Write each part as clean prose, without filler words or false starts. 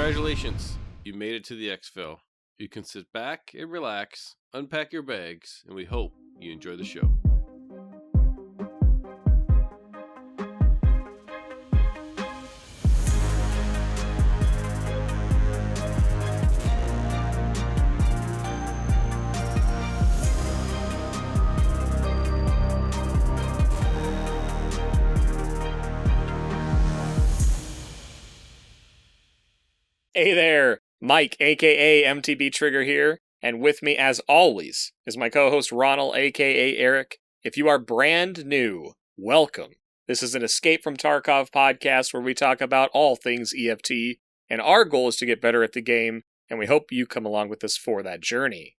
Congratulations, you made it to the EXFIL. You can sit back and relax, unpack your bags, and we hope you enjoy the show. Hey there, Mike, aka MTBtrigger here, and with me as always is my co-host Ronal, aka Eric. If you are brand new, welcome. This is an Escape from Tarkov podcast where we talk about all things EFT, and our goal is to get better at the game, and we hope you come along with us for that journey.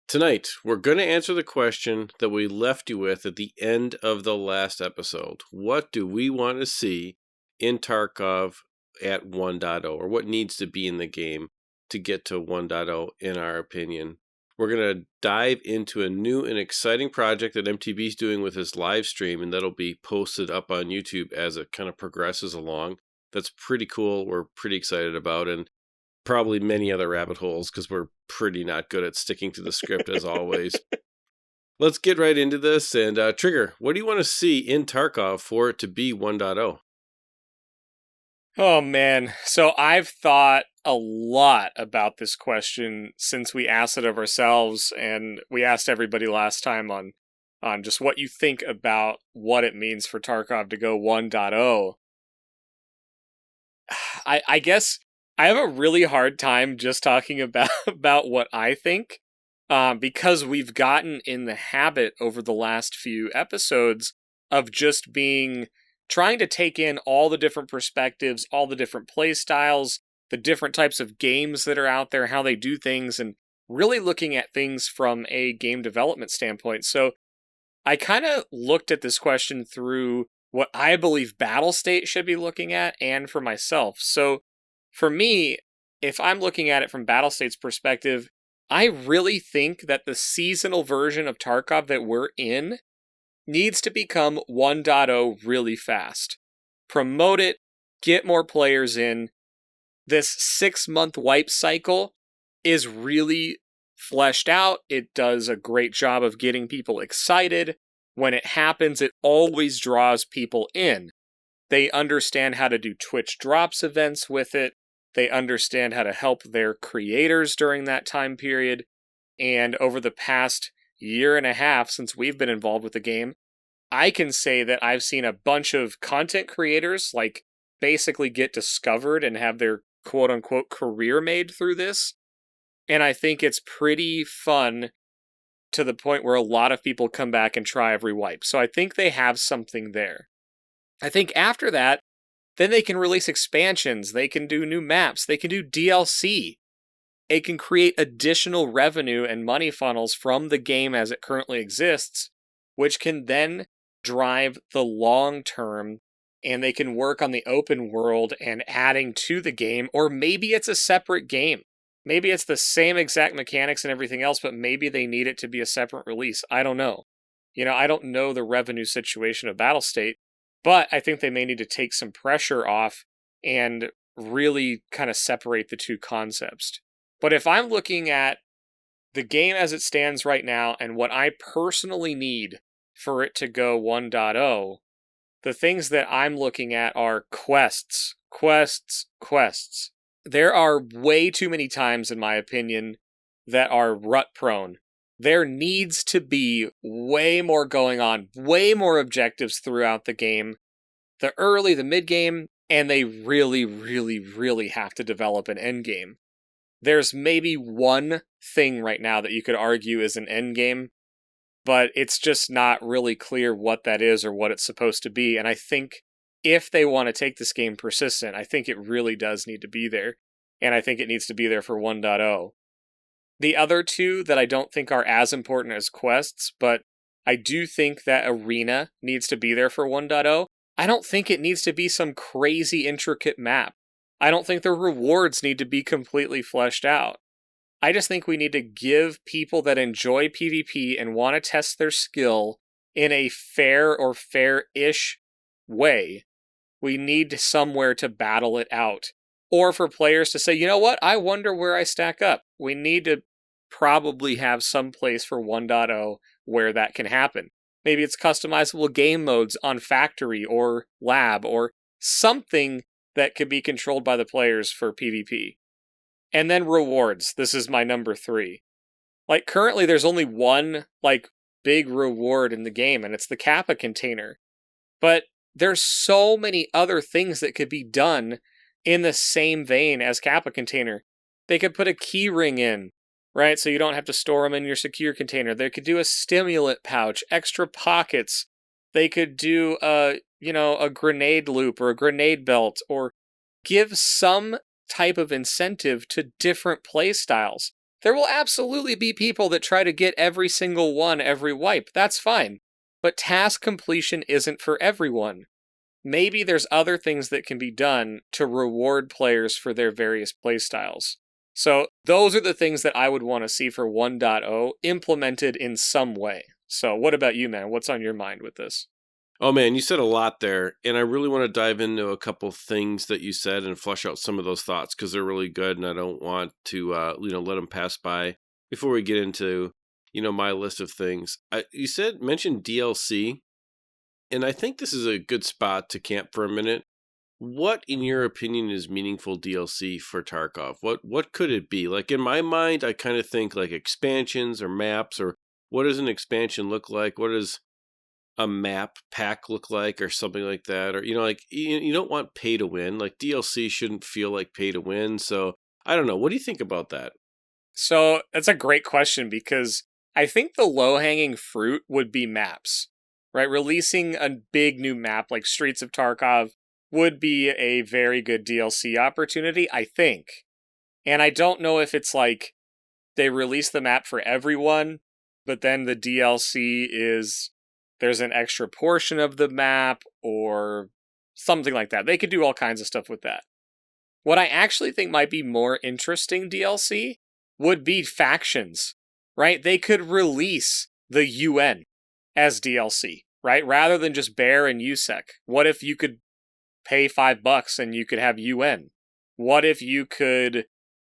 Tonight, we're going to answer the question that we left you with at the end of the last episode. What do we want to see in Tarkov at 1.0, or what needs to be in the game to get to 1.0 in our opinion? We're going to dive into a new and exciting project that MTB's doing with his live stream, and that'll be posted up on YouTube as it kind of progresses along. That's pretty cool. We're pretty excited about, and probably many other rabbit holes because we're pretty not good at sticking to the script as always. Let's get right into this, and Trigger, what do you want to see in Tarkov for it to be 1.0? Oh man, so I've thought a lot about this question since we asked it of ourselves, and we asked everybody last time on just what you think about what it means for Tarkov to go 1.0. I guess I have a really hard time just talking about what I think, because we've gotten in the habit over the last few episodes of just trying to take in all the different perspectives, all the different play styles, the different types of games that are out there, how they do things, and really looking at things from a game development standpoint. So I kind of looked at this question through what I believe Battle State should be looking at and for myself. So for me, if I'm looking at it from Battle State's perspective, I really think that the seasonal version of Tarkov that we're in needs to become 1.0 really fast. Promote it, get more players in. This 6-month wipe cycle is really fleshed out. It does a great job of getting people excited. When it happens, it always draws people in. They understand how to do Twitch drops events with it. They understand how to help their creators during that time period. And over the past year and a half since we've been involved with the game, I can say that I've seen a bunch of content creators basically get discovered and have their quote unquote career made through this. And I think it's pretty fun to the point where a lot of people come back and try every wipe. So I think they have something there. I think after that, then they can release expansions, they can do new maps, they can do DLC. It can create additional revenue and money funnels from the game as it currently exists, which can then drive the long term, and they can work on the open world and adding to the game, or maybe it's a separate game. Maybe it's the same exact mechanics and everything else, but maybe they need it to be a separate release. I don't know. I don't know the revenue situation of Battle State, but I think they may need to take some pressure off and really kind of separate the two concepts. But if I'm looking at the game as it stands right now and what I personally need for it to go 1.0, the things that I'm looking at are quests. There are way too many times, in my opinion, that are rut prone. There needs to be way more going on, way more objectives throughout the game, the early, the mid game, and they really, really, really have to develop an end game. There's maybe one thing right now that you could argue is an end game, but it's just not really clear what that is or what it's supposed to be. And I think if they want to take this game persistent, I think it really does need to be there. And I think it needs to be there for 1.0. The other two that I don't think are as important as quests, but I do think that arena needs to be there for 1.0. I don't think it needs to be some crazy intricate map. I don't think the rewards need to be completely fleshed out. I just think we need to give people that enjoy PvP and want to test their skill in a fair or fair-ish way. We need somewhere to battle it out. or for players to say, you know what, I wonder where I stack up. We need to probably have some place for 1.0 where that can happen. Maybe it's customizable game modes on factory or lab or something that could be controlled by the players for PvP. And then rewards. This is my number 3. Like, currently there's only one, like, big reward in the game, and it's the Kappa container. But there's so many other things that could be done in the same vein as Kappa container. They could put a key ring in, right? So you don't have to store them in your secure container. They could do a stimulant pouch, extra pockets. They could do a grenade loop or a grenade belt, or give some type of incentive to different play styles. There will absolutely be people that try to get every single one every wipe. That's fine. But task completion isn't for everyone. Maybe there's other things that can be done to reward players for their various playstyles. So those are the things that I would want to see for 1.0 implemented in some way. So what about you, man? What's on your mind with this? Oh man, you said a lot there, and I really want to dive into a couple things that you said and flesh out some of those thoughts because they're really good, and I don't want to let them pass by before we get into my list of things. You mentioned DLC, and I think this is a good spot to camp for a minute. What, in your opinion, is meaningful DLC for Tarkov? What could it be? Like, in my mind, I kind of think like expansions or maps, or what does an expansion look like? What does a map pack look like, or something like that? Or, like, you don't want pay to win. Like, DLC shouldn't feel like pay to win. So I don't know. What do you think about that? So that's a great question, because I think the low-hanging fruit would be maps, right? Releasing a big new map like Streets of Tarkov would be a very good DLC opportunity, I think. And I don't know if it's like they release the map for everyone, but then the DLC is there's an extra portion of the map or something like that. They could do all kinds of stuff with that. What I actually think might be more interesting DLC would be factions, right? They could release the UN as DLC, right? Rather than just Bear and USEC. What if you could pay $5 and you could have UN? What if you could,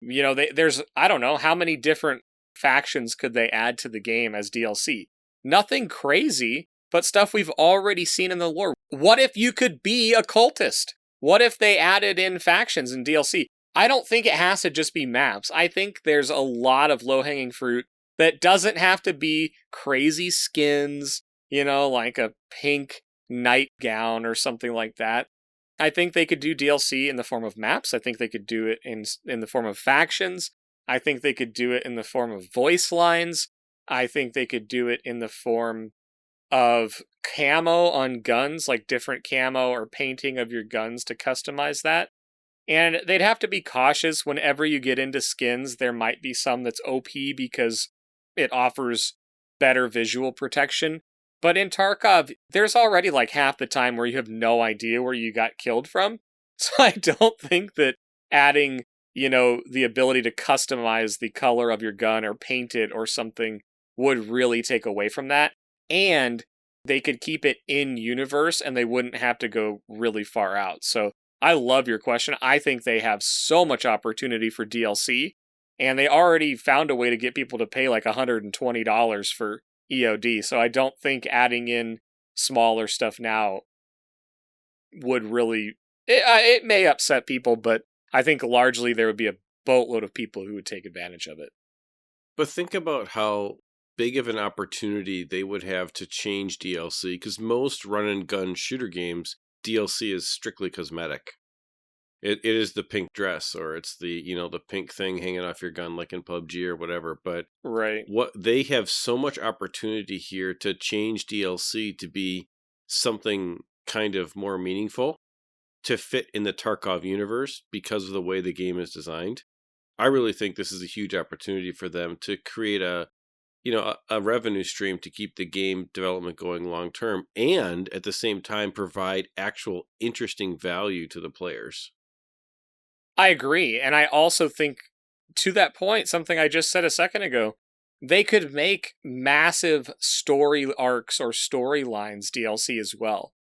there's, I don't know, how many different factions could they add to the game as DLC? Nothing crazy, but stuff we've already seen in the lore. What if you could be a cultist? What if they added in factions in DLC? I don't think it has to just be maps. I think there's a lot of low-hanging fruit that doesn't have to be crazy skins, like a pink nightgown or something like that. I think they could do DLC in the form of maps. I think they could do it in the form of factions. I think they could do it in the form of voice lines. I think they could do it in the form of camo on guns, like different camo or painting of your guns to customize that. And they'd have to be cautious whenever you get into skins. There might be some that's OP because it offers better visual protection. But in Tarkov, there's already like half the time where you have no idea where you got killed from. So I don't think that adding, the ability to customize the color of your gun or paint it or something would really take away from that. And they could keep it in universe and they wouldn't have to go really far out. So I love your question. I think they have so much opportunity for DLC, and they already found a way to get people to pay like $120 for EOD. So I don't think adding in smaller stuff now would really... It may upset people, but I think largely there would be a boatload of people who would take advantage of it. But think about how big of an opportunity they would have to change DLC, because most run-and-gun shooter games, DLC is strictly cosmetic. It is the pink dress, or it's the the pink thing hanging off your gun, like in PUBG or whatever. But right, what they have so much opportunity here to change DLC to be something kind of more meaningful, to fit in the Tarkov universe because of the way the game is designed. I really think this is a huge opportunity for them to create a revenue stream to keep the game development going long term, and at the same time provide actual interesting value to the players. I agree. And I also think, to that point, something I just said a second ago, they could make massive story arcs or storylines DLC as well.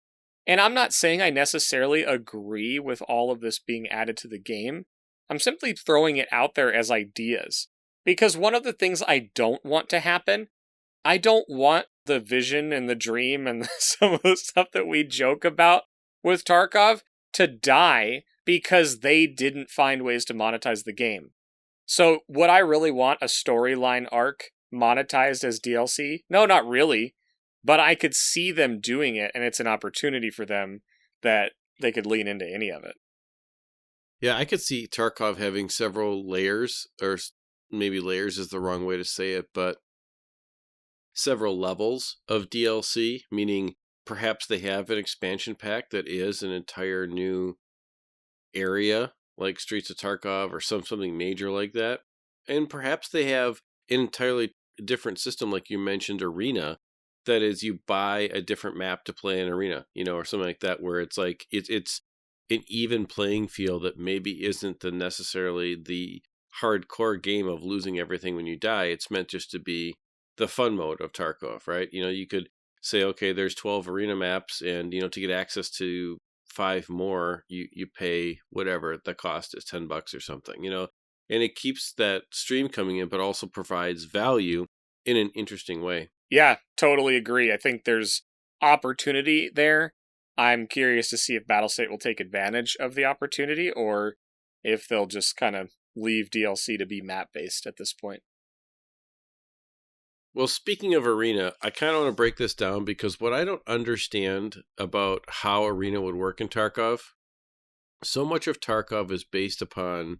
And I'm not saying I necessarily agree with all of this being added to the game. I'm simply throwing it out there as ideas. Because one of the things I don't want to happen, I don't want the vision and the dream and some of the stuff that we joke about with Tarkov to die because they didn't find ways to monetize the game. So would I really want a storyline arc monetized as DLC? No, not really. But I could see them doing it, and it's an opportunity for them that they could lean into any of it. Yeah, I could see Tarkov having several layers, or maybe layers is the wrong way to say it, but several levels of DLC, meaning perhaps they have an expansion pack that is an entire new area, like Streets of Tarkov or something major like that. And perhaps they have an entirely different system, like you mentioned, Arena, that is you buy a different map to play in Arena, or something like that, where it's like it's an even playing field that maybe isn't necessarily the hardcore game of losing everything when you die. It's meant just to be the fun mode of Tarkov, right? You could say, okay, there's 12 arena maps, and to get access to 5 more, you pay whatever the cost is, $10 or something, and it keeps that stream coming in, but also provides value in an interesting way. Yeah, totally agree. I think there's opportunity there. I'm curious to see if Battlestate will take advantage of the opportunity, or if they'll just kind of leave DLC to be map-based at this point. Well, speaking of Arena, I kind of want to break this down, because what I don't understand about how Arena would work in Tarkov, so much of Tarkov is based upon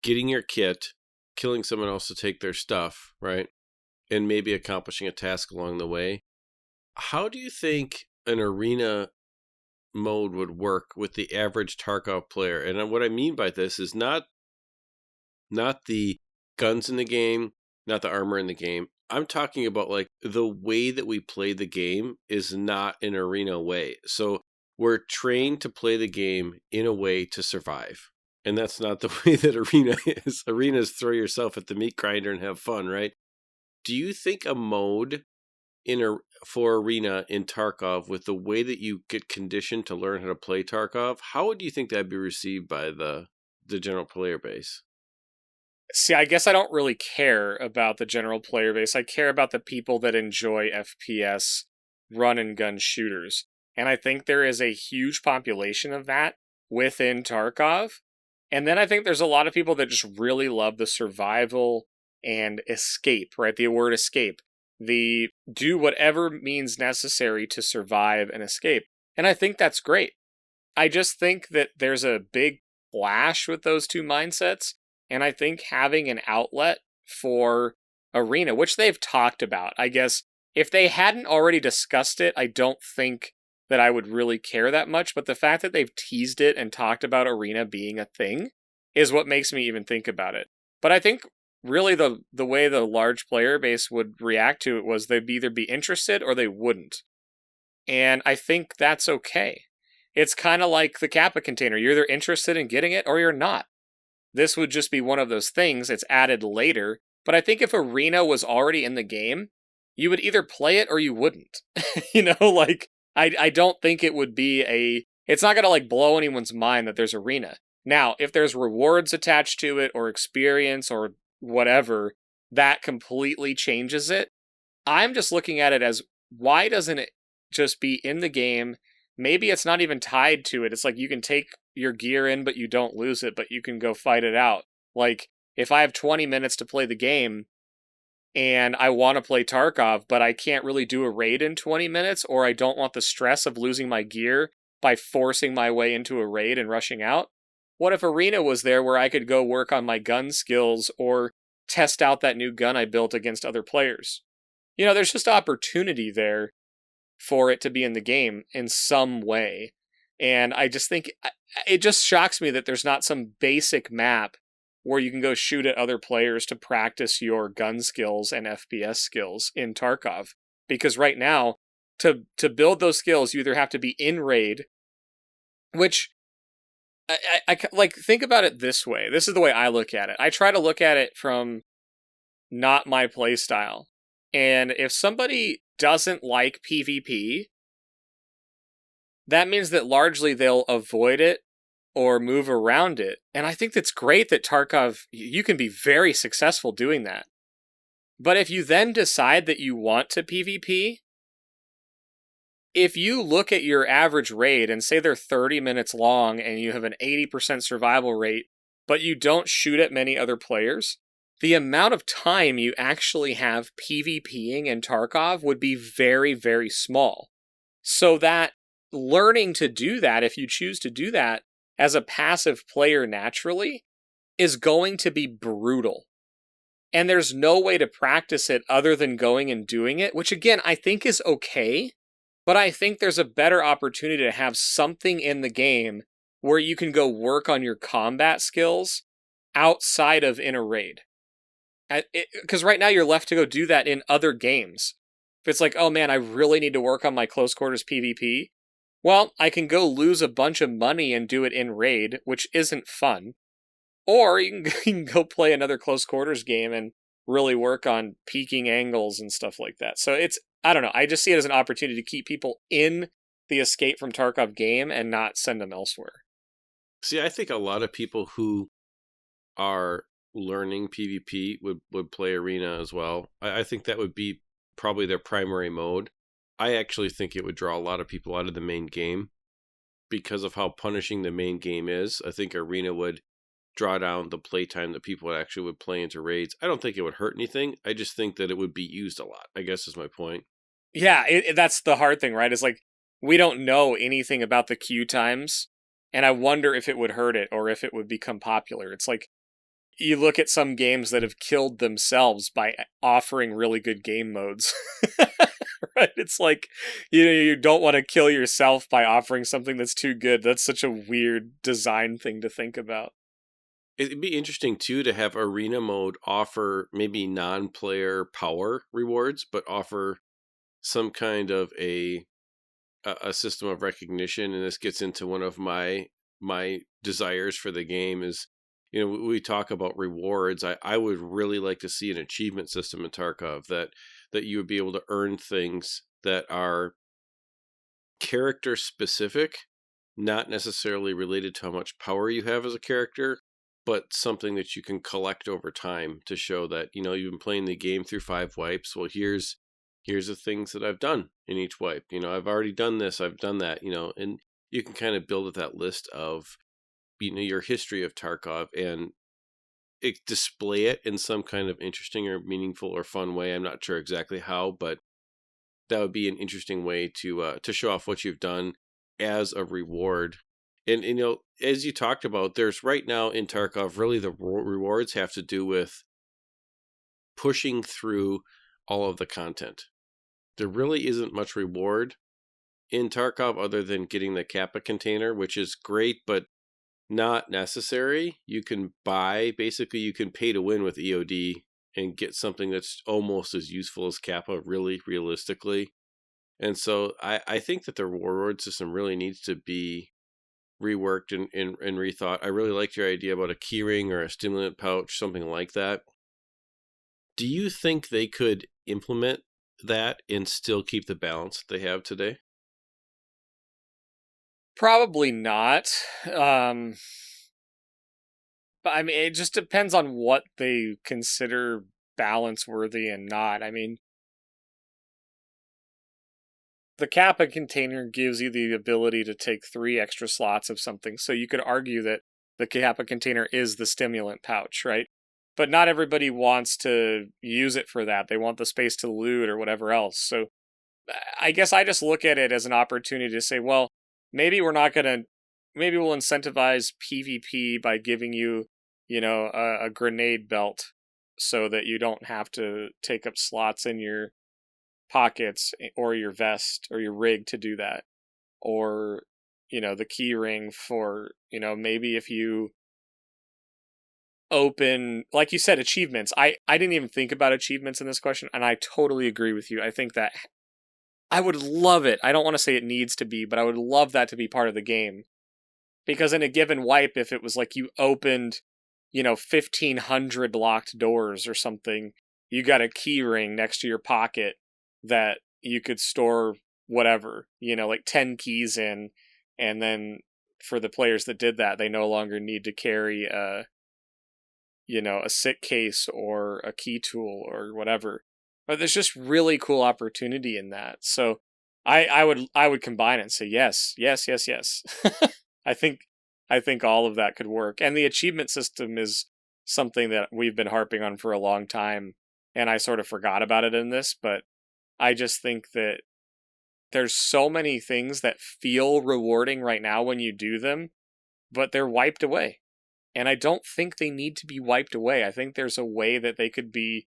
getting your kit, killing someone else to take their stuff, right? And maybe accomplishing a task along the way. How do you think an Arena mode would work with the average Tarkov player? And what I mean by this is not the guns in the game, not the armor in the game. I'm talking about like the way that we play the game is not an Arena way. So we're trained to play the game in a way to survive. And that's not the way that Arena is. Arena is throw yourself at the meat grinder and have fun, right? Do you think a mode for Arena in Tarkov, with the way that you get conditioned to learn how to play Tarkov, how would you think that'd be received by the general player base? See, I guess I don't really care about the general player base. I care about the people that enjoy FPS run and gun shooters. And I think there is a huge population of that within Tarkov. And then I think there's a lot of people that just really love the survival and escape, right? The word escape. The do whatever means necessary to survive and escape. And I think that's great. I just think that there's a big clash with those two mindsets. And I think having an outlet for Arena, which they've talked about, I guess if they hadn't already discussed it, I don't think that I would really care that much. But the fact that they've teased it and talked about Arena being a thing is what makes me even think about it. But I think really the way the large player base would react to it was they'd either be interested or they wouldn't. And I think that's okay. It's kind of like the Kappa container. You're either interested in getting it or you're not. This would just be one of those things. It's added later. But I think if Arena was already in the game, you would either play it or you wouldn't. Like, I don't think it would be it's not going to like blow anyone's mind that there's Arena. Now, if there's rewards attached to it or experience or whatever, that completely changes it. I'm just looking at it as, why doesn't it just be in the game? Maybe it's not even tied to it. It's like you can take your gear in, but you don't lose it, but you can go fight it out. Like, if I have 20 minutes to play the game and I want to play Tarkov, but I can't really do a raid in 20 minutes, or I don't want the stress of losing my gear by forcing my way into a raid and rushing out, what if Arena was there where I could go work on my gun skills or test out that new gun I built against other players? There's just opportunity there for it to be in the game in some way. And I just think it just shocks me that there's not some basic map where you can go shoot at other players to practice your gun skills and FPS skills in Tarkov. Because right now, to build those skills, you either have to be in raid, which I like, think about it this way. This is the way I look at it. I try to look at it from not my playstyle. And if somebody doesn't like PvP, that means that largely they'll avoid it or move around it. And I think that's great that Tarkov, you can be very successful doing that. But if you then decide that you want to PvP, if you look at your average raid and say they're 30 minutes long and you have an 80% survival rate, but you don't shoot at many other players, the amount of time you actually have PvPing in Tarkov would be very, very small. So that learning to do that, if you choose to do that as a passive player naturally, is going to be brutal. And there's no way to practice it other than going and doing it, which again, I think is okay. But I think there's a better opportunity to have something in the game where you can go work on your combat skills outside of in a raid. Because right now you're left to go do that in other games. If it's like, oh man, I really need to work on my close quarters PvP, well, I can go lose a bunch of money and do it in raid, which isn't fun. Or you can go play another close quarters game and really work on peeking angles and stuff like that. So I don't know, I just see it as an opportunity to keep people in the Escape from Tarkov game and not send them elsewhere. See, I think a lot of people who are learning PvP would play Arena as well. I think that would be probably their primary mode. I actually think it would draw a lot of people out of the main game because of how punishing the main game is. I think Arena would draw down the playtime that people actually would play into raids. I don't think it would hurt anything. I just think that it would be used a lot, I guess is my point. Yeah, that's the hard thing, right? Is like, we don't know anything about the queue times, and I wonder if it would hurt it or if it would become popular. It's like, you look at some games that have killed themselves by offering really good game modes. Right? It's like, you don't want to kill yourself by offering something that's too good. That's such a weird design thing to think about. It'd be interesting, too, to have Arena mode offer maybe non-player power rewards, but offer some kind of a system of recognition. And this gets into one of my desires for the game is, we talk about rewards. I would really like to see an achievement system in Tarkov that you would be able to earn things that are character specific, not necessarily related to how much power you have as a character, but something that you can collect over time to show that, you've been playing the game through 5 wipes. Well, here's the things that I've done in each wipe. I've already done this, I've done that, and you can kind of build at that list of, your history of Tarkov and display it in some kind of interesting or meaningful or fun way. I'm not sure exactly how, but that would be an interesting way to show off what you've done as a reward. And, as you talked about, there's right now in Tarkov, really the rewards have to do with pushing through all of the content. There really isn't much reward in Tarkov other than getting the Kappa container, which is great, but not necessary. You can you can pay to win with EOD and get something that's almost as useful as Kappa, really realistically. And so I think that the reward system really needs to be reworked and rethought. I really liked your idea about a keyring or a stimulant pouch, something like that. Do you think they could implement that and still keep the balance they have today? Probably not. But I mean, it just depends on what they consider balance worthy and not. I mean, the Kappa container gives you the ability to take 3 extra slots of something. So you could argue that the Kappa container is the stimulant pouch, right? But not everybody wants to use it for that. They want the space to loot or whatever else. So I guess I just look at it as an opportunity to say, well, maybe we'll incentivize PvP by giving you, a grenade belt so that you don't have to take up slots in your pockets or your vest or your rig to do that. Or, the key ring for, maybe if you open, like you said, achievements. I didn't even think about achievements in this question, and I totally agree with you. I think that I would love it. I don't want to say it needs to be, but I would love that to be part of the game. Because in a given wipe, if it was like you opened, 1,500 locked doors or something, you got a key ring next to your pocket that you could store whatever, like 10 keys in, and then for the players that did that, they no longer need to carry a SIT case or a key tool or whatever. But there's just really cool opportunity in that. So I would combine it and say yes. I think all of that could work. And the achievement system is something that we've been harping on for a long time, and I sort of forgot about it in this, but I just think that there's so many things that feel rewarding right now when you do them, but they're wiped away. And I don't think they need to be wiped away. I think there's a way that they could be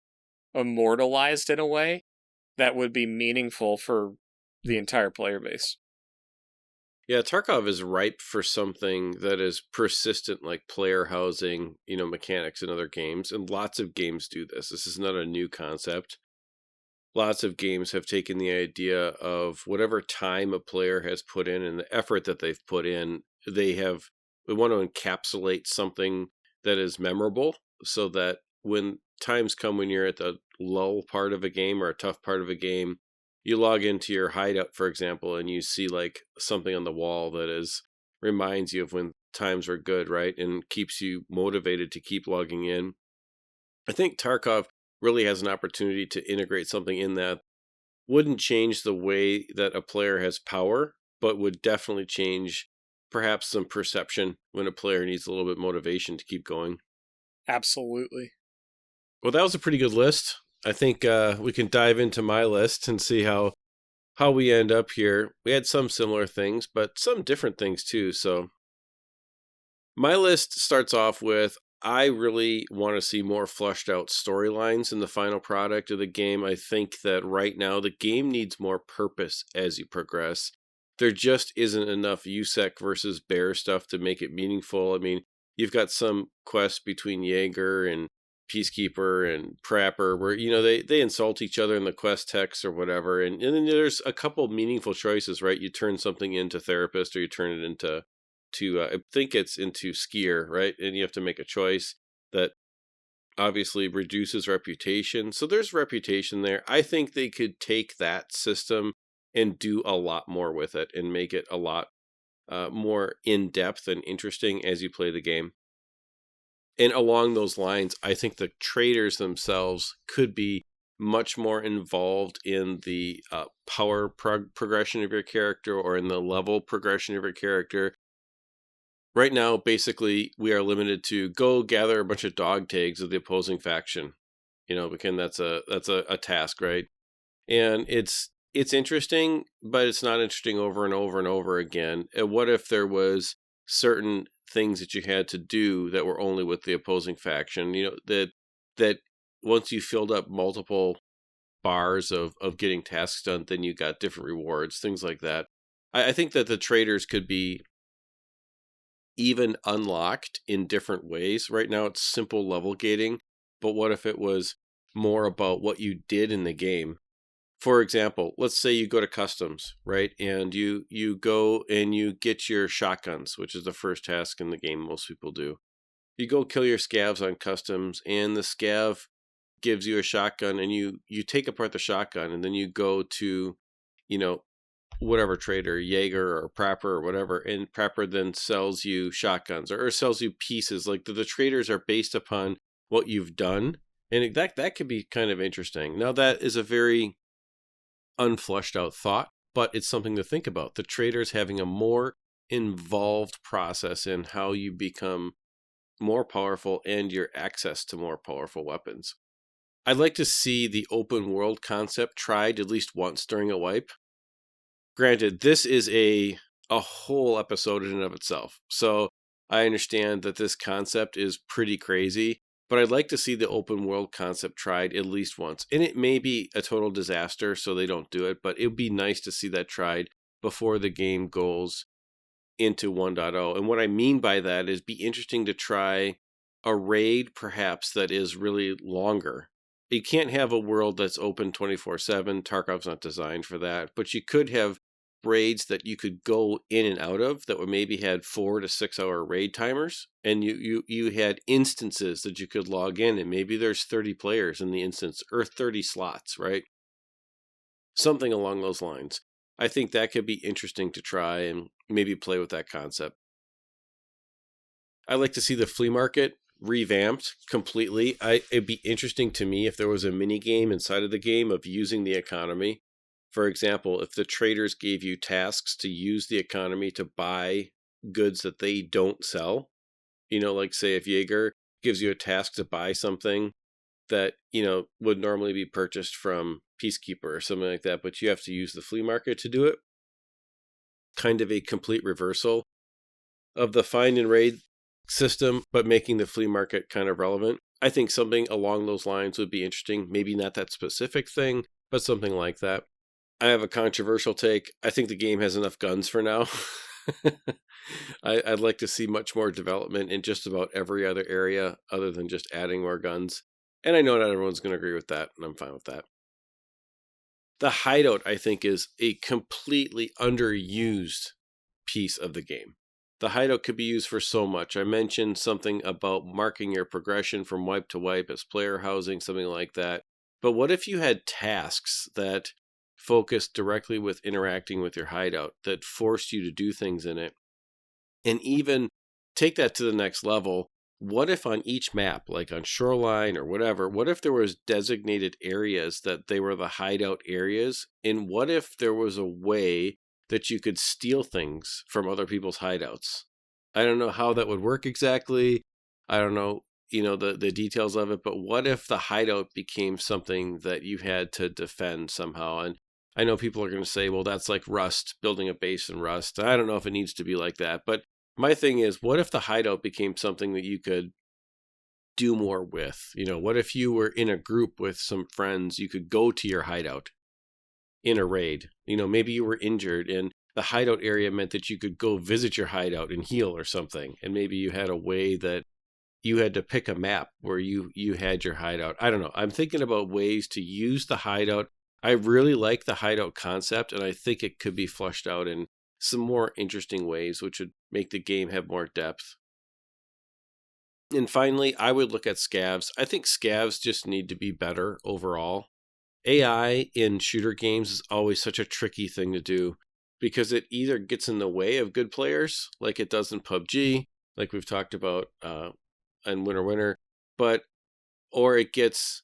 immortalized in a way that would be meaningful for the entire player base. Yeah, Tarkov is ripe for something that is persistent, like player housing, mechanics in other games. And lots of games do this. This is not a new concept. Lots of games have taken the idea of whatever time a player has put in and the effort that they've put in, we want to encapsulate something that is memorable so that when times come when you're at the lull part of a game or a tough part of a game, you log into your hideout, for example, and you see like something on the wall that reminds you of when times were good, right? And keeps you motivated to keep logging in. I think Tarkov really has an opportunity to integrate something in that wouldn't change the way that a player has power, but would definitely change perhaps some perception when a player needs a little bit of motivation to keep going. Absolutely. Well, that was a pretty good list. I think we can dive into my list and see how we end up here. We had some similar things, but some different things too. So my list starts off with, I really want to see more fleshed out storylines in the final product of the game. I think that right now the game needs more purpose as you progress. There just isn't enough USEC versus bear stuff to make it meaningful. I mean, you've got some quests between Jaeger and Peacekeeper and Prapper where, they insult each other in the quest text or whatever. And then there's a couple meaningful choices, right? You turn something into Therapist or you turn it into I think it's into Skier, right? And you have to make a choice that obviously reduces reputation. So there's reputation there. I think they could take that system and do a lot more with it and make it a lot more in-depth and interesting as you play the game. And along those lines, I think the traders themselves could be much more involved in the power progression of your character or in the level progression of your character. Right now, basically, we are limited to go gather a bunch of dog tags of the opposing faction. Because that's a task, right? And it's interesting, but it's not interesting over and over and over again. And what if there was certain things that you had to do that were only with the opposing faction? That once you filled up multiple bars of getting tasks done, then you got different rewards, things like that. I think that the traders could be even unlocked in different ways. Right now it's simple level gating, but what if it was more about what you did in the game? For example, let's say you go to customs, right? And you go and you get your shotguns, which is the first task in the game most people do. You go kill your scavs on customs, and the scav gives you a shotgun, and you take apart the shotgun, and then you go to, whatever trader, Jaeger or Prapper or whatever, and Prapper then sells you shotguns or sells you pieces. Like the traders are based upon what you've done, and that could be kind of interesting. Now that is a very unfleshed out thought, but it's something to think about. The traders having a more involved process in how you become more powerful and your access to more powerful weapons. I'd like to see the open world concept tried at least once during a wipe. Granted, this is a whole episode in and of itself, so I understand that this concept is pretty crazy, but I'd like to see the open world concept tried at least once. And it may be a total disaster, so they don't do it, but it would be nice to see that tried before the game goes into 1.0. And what I mean by that is be interesting to try a raid, perhaps, that is really longer. You can't have a world that's open 24/7. Tarkov's not designed for that, but you could have raids that you could go in and out of that would maybe had 4 to 6 hour raid timers, and you had instances that you could log in, and maybe there's 30 players in the instance or 30 slots, right? Something along those lines. I think that could be interesting to try and maybe play with that concept. I'd like to see the flea market revamped completely. It'd be interesting to me if there was a mini game inside of the game of using the economy. For example, if the traders gave you tasks to use the economy to buy goods that they don't sell, like say if Jaeger gives you a task to buy something that, would normally be purchased from Peacekeeper or something like that, but you have to use the flea market to do it. Kind of a complete reversal of the find and raid system, but making the flea market kind of relevant. I think something along those lines would be interesting. Maybe not that specific thing, but something like that. I have a controversial take. I think the game has enough guns for now. I'd like to see much more development in just about every other area other than just adding more guns. And I know not everyone's going to agree with that, and I'm fine with that. The hideout, I think, is a completely underused piece of the game. The hideout could be used for so much. I mentioned something about marking your progression from wipe to wipe as player housing, something like that. But what if you had tasks that focused directly with interacting with your hideout, that forced you to do things in it? And even take that to the next level. What if on each map, like on Shoreline or whatever, what if there was designated areas that they were the hideout areas? And what if there was a way that you could steal things from other people's hideouts? I don't know how that would work exactly. I don't know, the details of it, but what if the hideout became something that you had to defend somehow? And I know people are going to say, well, that's like Rust, building a base in Rust. I don't know if it needs to be like that, but my thing is, what if the hideout became something that you could do more with? What if you were in a group with some friends, you could go to your hideout in a raid? Maybe you were injured and the hideout area meant that you could go visit your hideout and heal or something. And maybe you had a way that you had to pick a map where you had your hideout. I don't know. I'm thinking about ways to use the hideout. I really like the hideout concept, and I think it could be fleshed out in some more interesting ways, which would make the game have more depth. And finally, I would look at scavs. I think scavs just need to be better overall. AI in shooter games is always such a tricky thing to do because it either gets in the way of good players, like it does in PUBG, like we've talked about in Winter, or it gets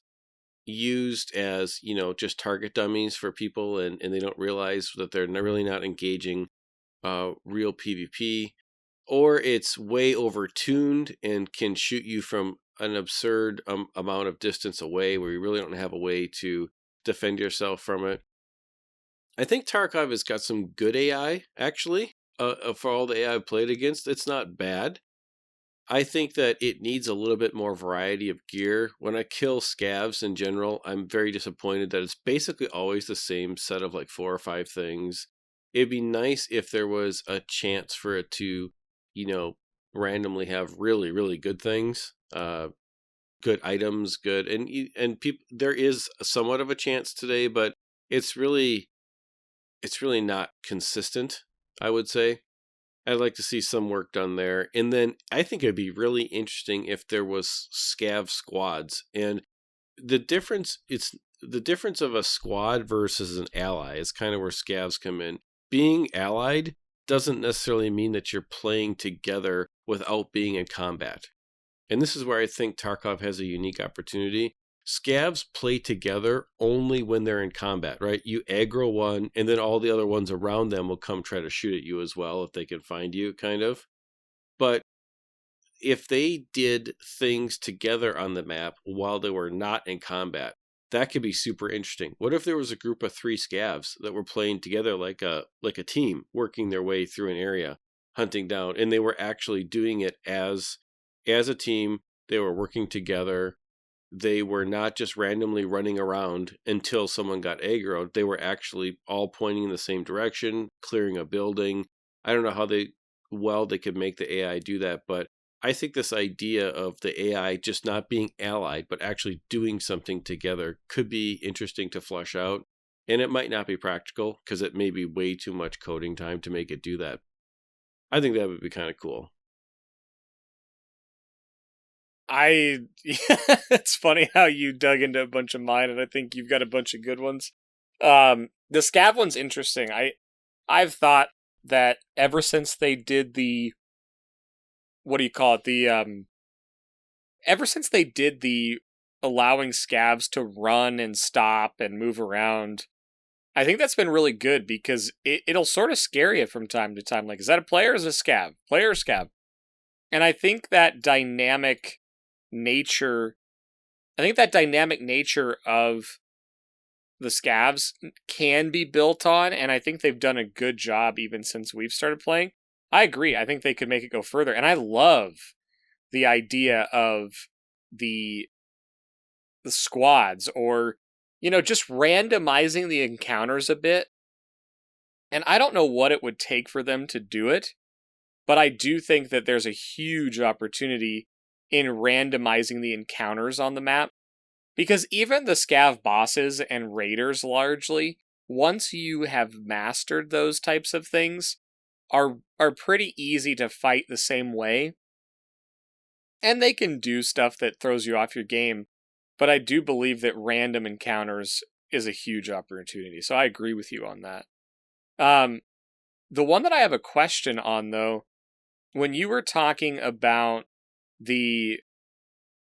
used as, just target dummies for people and they don't realize that they're really not engaging real PvP, or it's way overtuned and can shoot you from an absurd amount of distance away where you really don't have a way to defend yourself from it. I think Tarkov has got some good AI, actually. For all the AI I've played against, it's not bad. I think that it needs a little bit more variety of gear. When I kill scavs in general, I'm very disappointed that it's basically always the same set of like 4 or 5 things. It'd be nice if there was a chance for it to, randomly have really, really good things, good items, good, and people. There is somewhat of a chance today, but it's really not consistent, I would say. I'd like to see some work done there. And then I think it'd be really interesting if there was scav squads. And the difference of a squad versus an ally is kind of where scavs come in. Being allied doesn't necessarily mean that you're playing together without being in combat. And this is where I think Tarkov has a unique opportunity. Scavs play together only when they're in combat, right? You aggro one, and then all the other ones around them will come try to shoot at you as well if they can find you, kind of. But if they did things together on the map while they were not in combat, that could be super interesting. What if there was a group of 3 scavs that were playing together like a team, working their way through an area, hunting down, and they were actually doing it as a team. They were working together. They were not just randomly running around until someone got aggroed. They were actually all pointing in the same direction, clearing a building. I don't know how they could make the AI do that, but I think this idea of the AI just not being allied, but actually doing something together could be interesting to flesh out. And it might not be practical because it may be way too much coding time to make it do that. I think that would be kind of cool. It's funny how you dug into a bunch of mine, and I think you've got a bunch of good ones. The scav one's interesting. I've thought that ever since they did the, what do you call it? Ever since they did the allowing scavs to run and stop and move around, I think that's been really good because it'll sort of scare you from time to time. Like, is that a player or is it a scav? Player or scav? And I think that dynamic nature, of the scavs can be built on, and I think they've done a good job even since we've started playing. I agree. I think they could make it go further, and I love the idea of the squads, or just randomizing the encounters a bit. And I don't know what it would take for them to do it, but I do think that there's a huge opportunity in randomizing the encounters on the map. Because even the scav bosses and raiders, largely, once you have mastered those types of things, are pretty easy to fight the same way. And they can do stuff that throws you off your game. But I do believe that random encounters is a huge opportunity. So I agree with you on that. The one that I have a question on, though, when you were talking about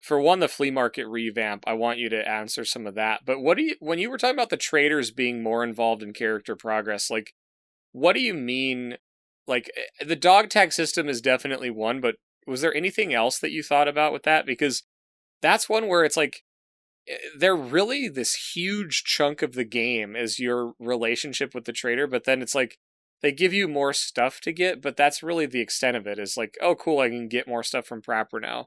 for one, the flea market revamp, I want you to answer some of that. But when you were talking about the traders being more involved in character progress, like, what do you mean? Like, the dog tag system is definitely one, but was there anything else that you thought about with that? Because that's one where it's like, they're really this huge chunk of the game is your relationship with the trader, but then it's like, they give you more stuff to get, but that's really the extent of it, is like, oh, cool, I can get more stuff from Prapper now.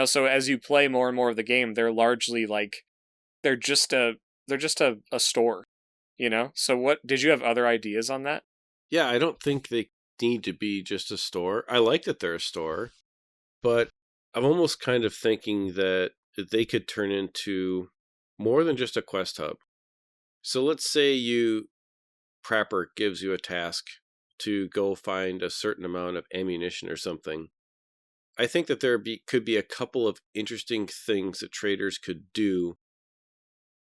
So as you play more and more of the game, they're largely like, they're just a store, So what, did you have other ideas on that? Yeah, I don't think they need to be just a store. I like that they're a store, but I'm almost kind of thinking that they could turn into more than just a quest hub. So let's say Prapper gives you a task to go find a certain amount of ammunition or something. I think that could be a couple of interesting things that traders could do.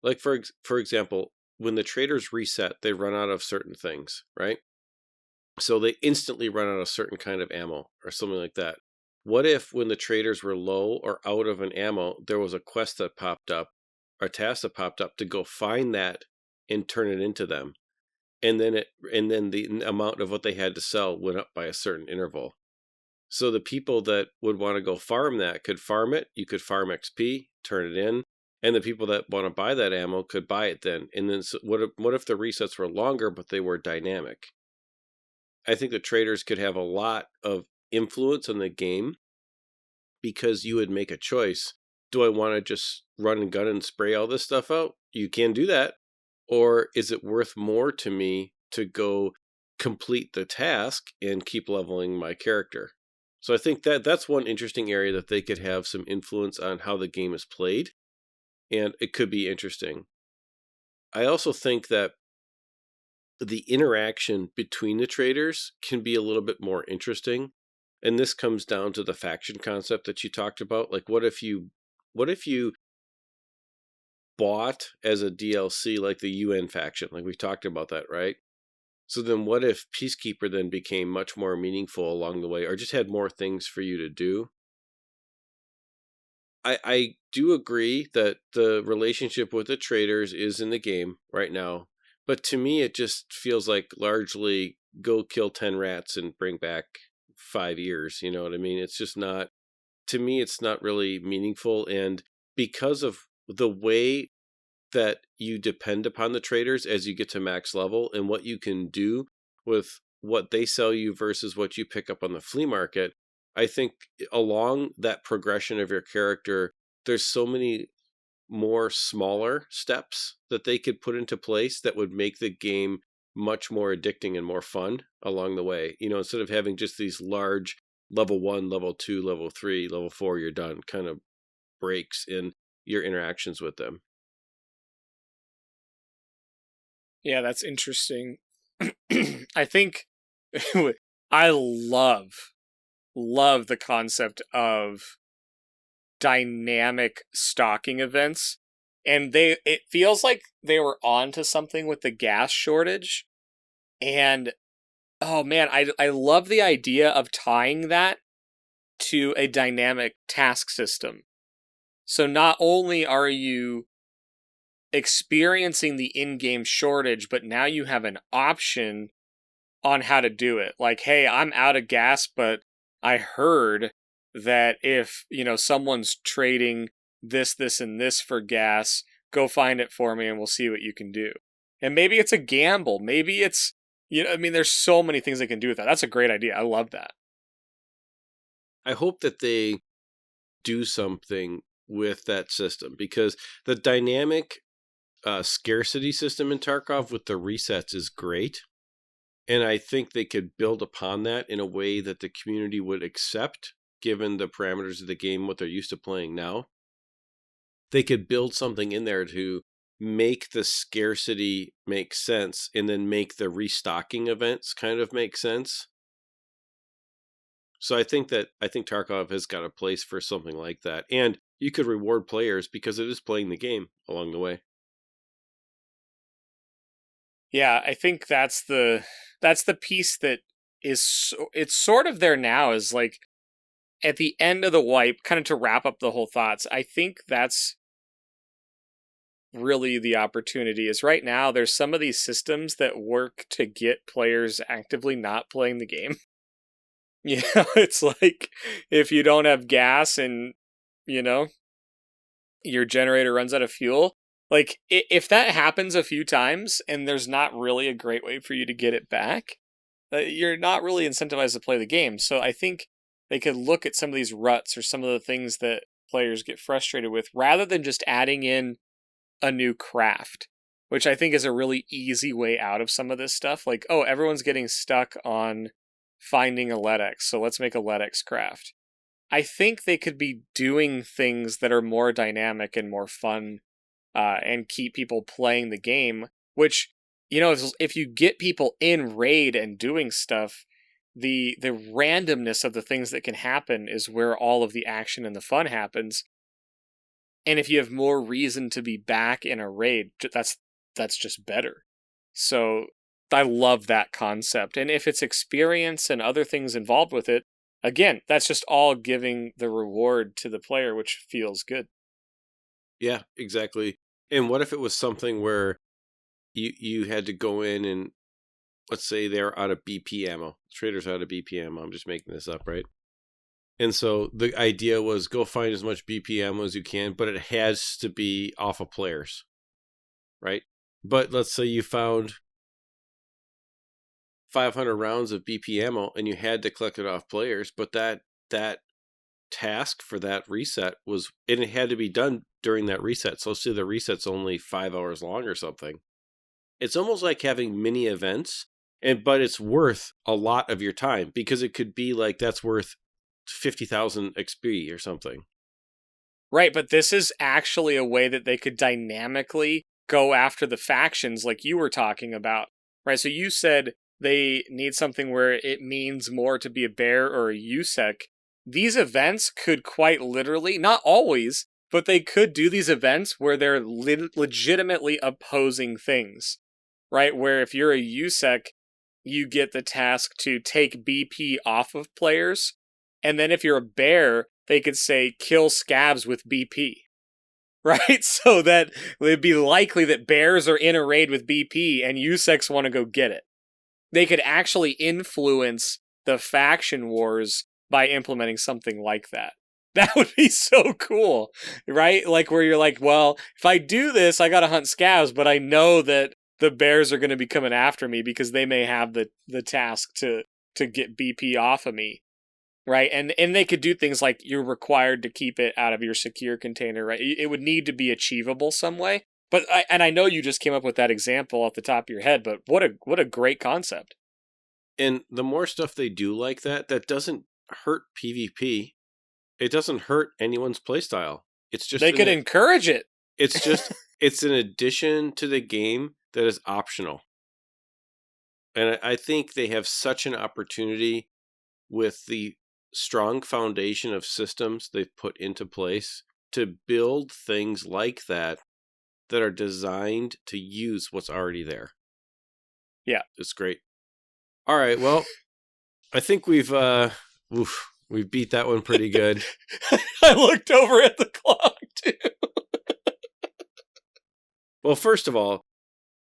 Like, for example, when the traders reset, they run out of certain things, right? So they instantly run out of certain kind of ammo or something like that. What if when the traders were low or out of an ammo, there was a quest that popped up, or a task that popped up to go find that and turn it into them? And then the amount of what they had to sell went up by a certain interval. So the people that would want to go farm that could farm it. You could farm XP, turn it in, and the people that want to buy that ammo could buy it then. And then what if the resets were longer, but they were dynamic? I think the traders could have a lot of influence on the game, because you would make a choice. Do I want to just run and gun and spray all this stuff out? You can do that. Or is it worth more to me to go complete the task and keep leveling my character? So I think that's one interesting area that they could have some influence on how the game is played, and it could be interesting. I also think that the interaction between the traders can be a little bit more interesting, and this comes down to the faction concept that you talked about. Like, what if you bought as a DLC like the UN faction? Like, we talked about that, right? So then what if Peacekeeper then became much more meaningful along the way, or just had more things for you to do? I do agree that the relationship with the traders is in the game right now, but to me it just feels like largely go kill 10 rats and bring back 5 ears, you know what I mean? It's just not, to me it's not really meaningful, and because of the way that you depend upon the traders as you get to max level and what you can do with what they sell you versus what you pick up on the flea market, I think along that progression of your character, there's so many more smaller steps that they could put into place that would make the game much more addicting and more fun along the way. Instead of having just these large level 1, level 2, level 3, level 4, you're done kind of breaks in your interactions with them. Yeah, that's interesting. I think I love the concept of dynamic stalking events, and it feels like they were onto something with the gas shortage, And oh man, I love the idea of tying that to a dynamic task system. So not only are you experiencing the in-game shortage, but now you have an option on how to do it. Like, hey, I'm out of gas, but I heard that if, someone's trading this, and this for gas, go find it for me and we'll see what you can do. And maybe it's a gamble. Maybe it's, there's so many things they can do with that. That's a great idea. I love that. I hope that they do something with that system, because the dynamic scarcity system in Tarkov with the resets is great. And I think they could build upon that in a way that the community would accept, given the parameters of the game, what they're used to playing now. They could build something in there to make the scarcity make sense, and then make the restocking events kind of make sense. So I think Tarkov has got a place for something like that. And you could reward players because it is playing the game along the way. Yeah, I think that's the piece that it's sort of there now, is like at the end of the wipe, kind of to wrap up the whole thoughts. I think that's really the opportunity, is right now there's some of these systems that work to get players actively not playing the game. It's like if you don't have gas and, your generator runs out of fuel, like if that happens a few times and there's not really a great way for you to get it back, you're not really incentivized to play the game. So I think they could look at some of these ruts or some of the things that players get frustrated with, rather than just adding in a new craft, which I think is a really easy way out of some of this stuff. Like, oh, everyone's getting stuck on finding a LEDX, so let's make a LEDX craft. I think they could be doing things that are more dynamic and more fun, and keep people playing the game, which, if you get people in raid and doing stuff, the randomness of the things that can happen is where all of the action and the fun happens. And if you have more reason to be back in a raid, that's just better. So I love that concept. And if it's experience and other things involved with it, again, that's just all giving the reward to the player, which feels good. Yeah, exactly. And what if it was something where you had to go in and, let's say they're out of BP ammo. Traders out of BP ammo. I'm just making this up, right? And so the idea was go find as much BP ammo as you can, but it has to be off of players, right? But let's say you found 500 rounds of BP ammo and you had to collect it off players, but that task for that reset and it had to be done during that reset. So let's say the reset's only 5 hours long or something. It's almost like having mini events, but it's worth a lot of your time, because it could be like that's worth 50,000 XP or something. Right, but this is actually a way that they could dynamically go after the factions like you were talking about. Right, so you said they need something where it means more to be a bear or a USEC. These events could quite literally, not always, but they could do these events where they're legitimately opposing things. Right, where if you're a USEC, you get the task to take BP off of players. And then if you're a bear, they could say, kill scavs with BP. Right? So that it'd be likely that bears are in a raid with BP and USECs want to go get it. They could actually influence the faction wars by implementing something like that. That would be so cool, right? Like where you're like, well, if I do this, I gotta hunt scavs, but I know that the bears are going to be coming after me because they may have the task to get BP off of me. Right, and they could do things like you're required to keep it out of your secure container, right? It would need to be achievable some way. But I know you just came up with that example off the top of your head, but what a great concept. And the more stuff they do like that doesn't hurt PvP. It doesn't hurt anyone's playstyle. It's just they could encourage it. It's an addition to the game that is optional. And I think they have such an opportunity with the strong foundation of systems they've put into place to build things like that are designed to use what's already there. Yeah. It's great. All right. Well, I think we've beat that one pretty good. I looked over at the clock too. Well, first of all,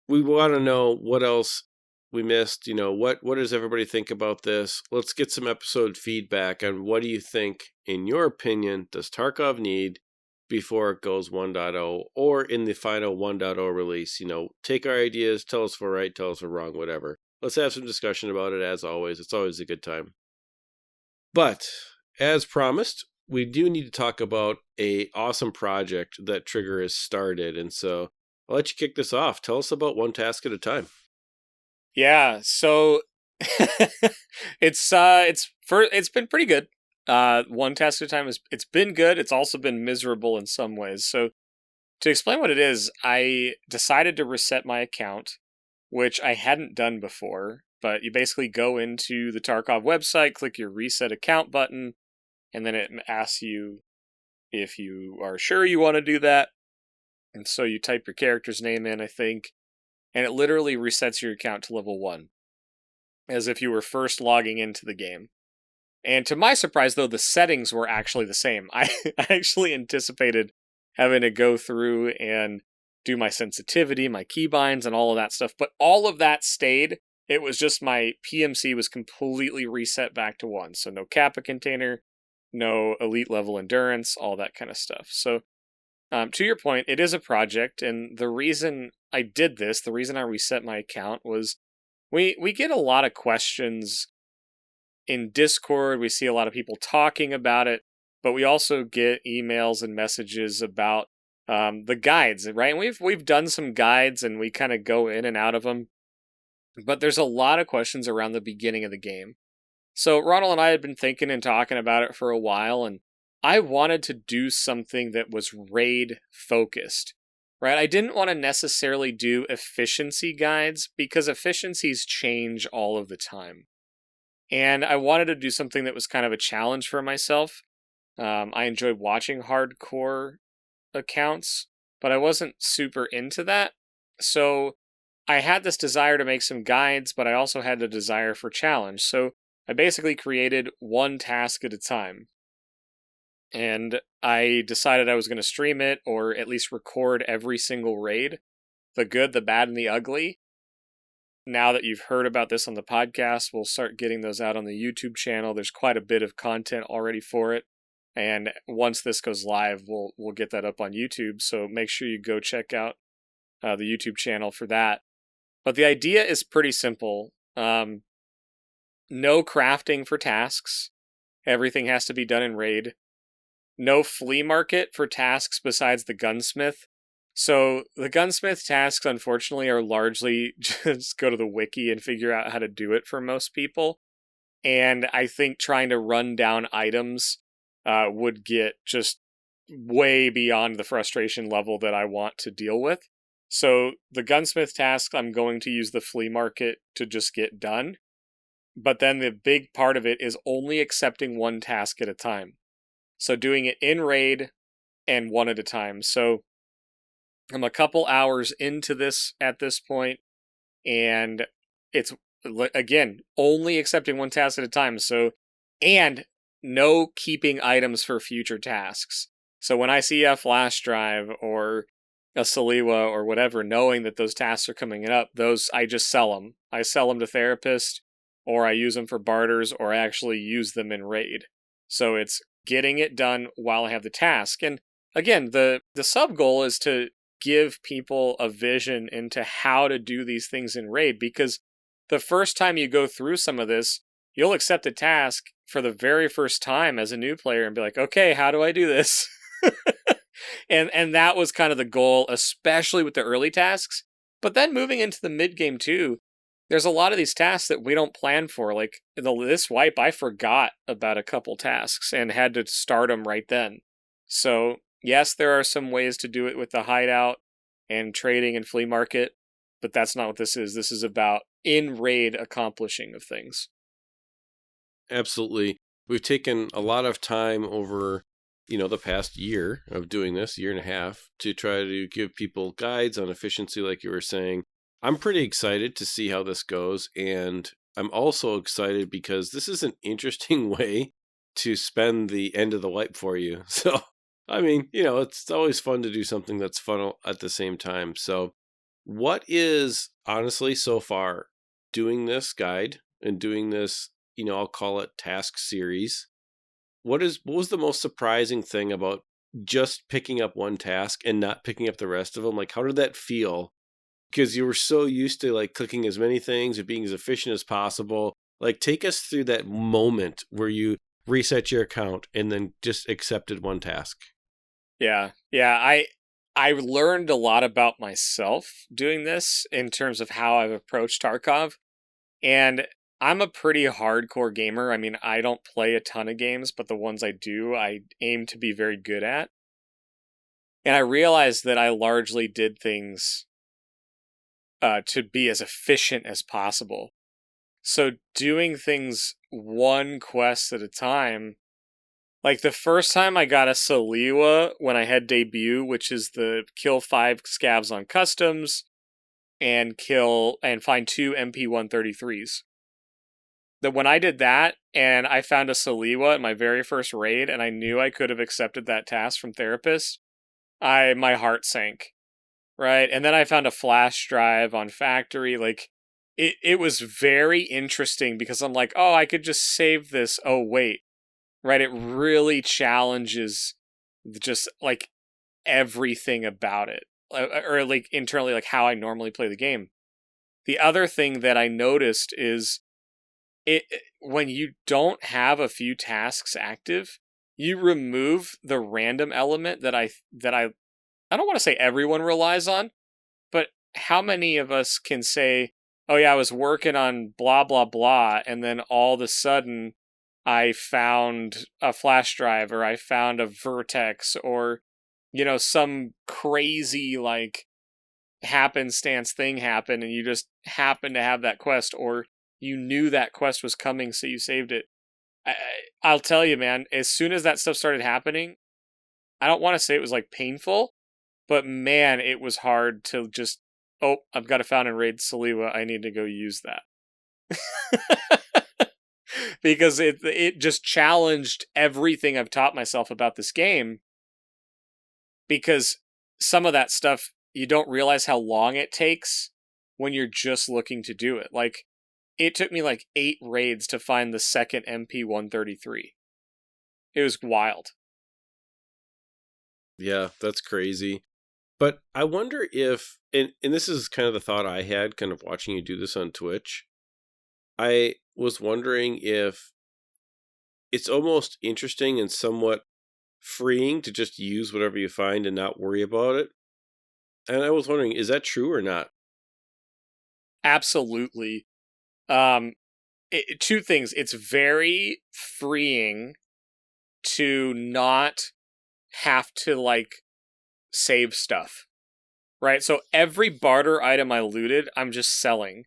we want to know what else we missed. You know, what does everybody think about this? Let's get some episode feedback on what do you think, in your opinion, does Tarkov need before it goes 1.0 or in the final 1.0 release? You know, take our ideas, tell us if we're right, tell us if we're wrong, whatever. Let's have some discussion about it as always. It's always a good time. But as promised, we do need to talk about a awesome project that Trigger has started. And so I'll let you kick this off. Tell us about one task at a time. Yeah, so it's been pretty good. One task at a time it's been good. It's also been miserable in some ways. So to explain what it is, I decided to reset my account, which I hadn't done before. But you basically go into the Tarkov website, click your reset account button, and then it asks you if you are sure you want to do that. And so you type your character's name in, I think, and it literally resets your account to level 1, as if you were first logging into the game. And to my surprise, though, the settings were actually the same. I actually anticipated having to go through and do my sensitivity, my keybinds, and all of that stuff, but all of that stayed. It was just my PMC was completely reset back to 1. So no Kappa container, no elite level endurance, all that kind of stuff. So to your point, it is a project. And the reason I did this, the reason I reset my account was we get a lot of questions in Discord. We see a lot of people talking about it, but we also get emails and messages about the guides, right? And we've done some guides and we kind of go in and out of them. But there's a lot of questions around the beginning of the game. So Ronal and I had been thinking and talking about it for a while, and I wanted to do something that was raid focused, right? I didn't want to necessarily do efficiency guides because efficiencies change all of the time. And I wanted to do something that was kind of a challenge for myself. I enjoy watching hardcore accounts, but I wasn't super into that. So I had this desire to make some guides, but I also had the desire for challenge. So I basically created one task at a time. And I decided I was going to stream it, or at least record every single raid. The good, the bad, and the ugly. Now that you've heard about this on the podcast, we'll start getting those out on the YouTube channel. There's quite a bit of content already for it. And once this goes live, we'll get that up on YouTube. So make sure you go check out the YouTube channel for that. But the idea is pretty simple. No crafting for tasks. Everything has to be done in raid. No flea market for tasks besides the gunsmith. So the gunsmith tasks, unfortunately, are largely just go to the wiki and figure out how to do it for most people. And I think trying to run down items would get just way beyond the frustration level that I want to deal with. So the gunsmith task, I'm going to use the flea market to just get done. But then the big part of it is only accepting one task at a time. So doing it in raid and one at a time. So I'm a couple hours into this at this point, and it's, again, only accepting one task at a time. So, and no keeping items for future tasks. So when I see a flash drive or a Saliwa or whatever, knowing that those tasks are coming up, those I just sell them. I sell them to therapists, or I use them for barters, or I actually use them in raid. So it's getting it done while I have the task. And again, the sub goal is to give people a vision into how to do these things in raid, because the first time you go through some of this, you'll accept a task for the very first time as a new player and be like, okay, how do I do this? And that was kind of the goal, especially with the early tasks. But then moving into the mid game too, there's a lot of these tasks that we don't plan for. Like this wipe, I forgot about a couple tasks and had to start them right then. So yes, there are some ways to do it with the hideout and trading and flea market, but that's not what this is. This is about in-raid accomplishing of things. Absolutely. We've taken a lot of time over, the past year of doing this, year and a half, to try to give people guides on efficiency, like you were saying. I'm pretty excited to see how this goes, and I'm also excited because this is an interesting way to spend the end of the light for you. So, I mean, it's always fun to do something that's fun at the same time. So, what is honestly so far doing this guide and doing this, I'll call it task series? What was the most surprising thing about just picking up one task and not picking up the rest of them? Like, how did that feel? Because you were so used to like clicking as many things and being as efficient as possible. Like, take us through that moment where you reset your account and then just accepted one task. Yeah. I learned a lot about myself doing this in terms of how I've approached Tarkov. And I'm a pretty hardcore gamer. I mean, I don't play a ton of games, but the ones I do, I aim to be very good at. And I realized that I largely did things to be as efficient as possible. So doing things one quest at a time, like the first time I got a Saliwa when I had debut, which is the kill 5 scavs on customs and find 2 MP133s. That when I did that and I found a Saliwa in my very first raid and I knew I could have accepted that task from Therapist, my heart sank. Right? And then I found a flash drive on Factory. Like it was very interesting because I'm like, oh, I could just save this. Oh, wait. Right? It really challenges just like everything about it. Or like internally, like how I normally play the game. The other thing that I noticed is when you don't have a few tasks active, you remove the random element that I don't want to say everyone relies on, but how many of us can say, oh yeah, I was working on blah, blah, blah, and then all of a sudden I found a flash drive or I found a vertex or, some crazy like happenstance thing happened and you just happen to have that quest or you knew that quest was coming so you saved it. I'll tell you, man, as soon as that stuff started happening, I don't want to say it was like painful, but man, it was hard to just, oh, I've got a found and raid Saliwa. I need to go use that. Because it just challenged everything I've taught myself about this game. Because some of that stuff, you don't realize how long it takes when you're just looking to do it. Like, it took me like 8 raids to find the second MP133. It was wild. Yeah, that's crazy. But I wonder if, and this is kind of the thought I had kind of watching you do this on Twitch. I was wondering if it's almost interesting and somewhat freeing to just use whatever you find and not worry about it. And I was wondering, is that true or not? Absolutely. 2 things. It's very freeing to not have to like save stuff, right? So every barter item I looted, I'm just selling,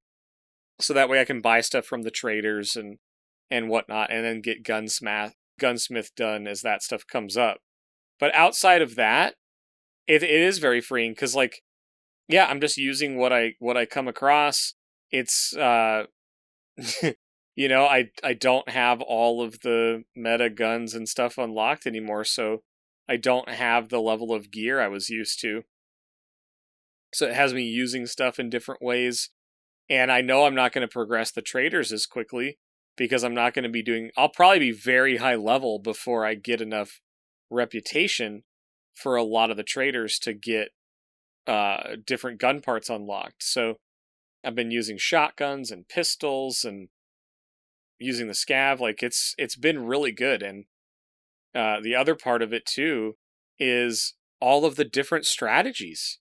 so that way I can buy stuff from the traders and whatnot, and then get gunsmith done as that stuff comes up. But outside of that, it is very freeing because like, yeah, I'm just using what I come across. It's I don't have all of the meta guns and stuff unlocked anymore, so I don't have the level of gear I was used to. So it has me using stuff in different ways. And I know I'm not going to progress the traders as quickly because I'm not going to be I'll probably be very high level before I get enough reputation for a lot of the traders to get different gun parts unlocked. So I've been using shotguns and pistols and using the scav. Like it's been really good. And the other part of it too is all of the different strategies,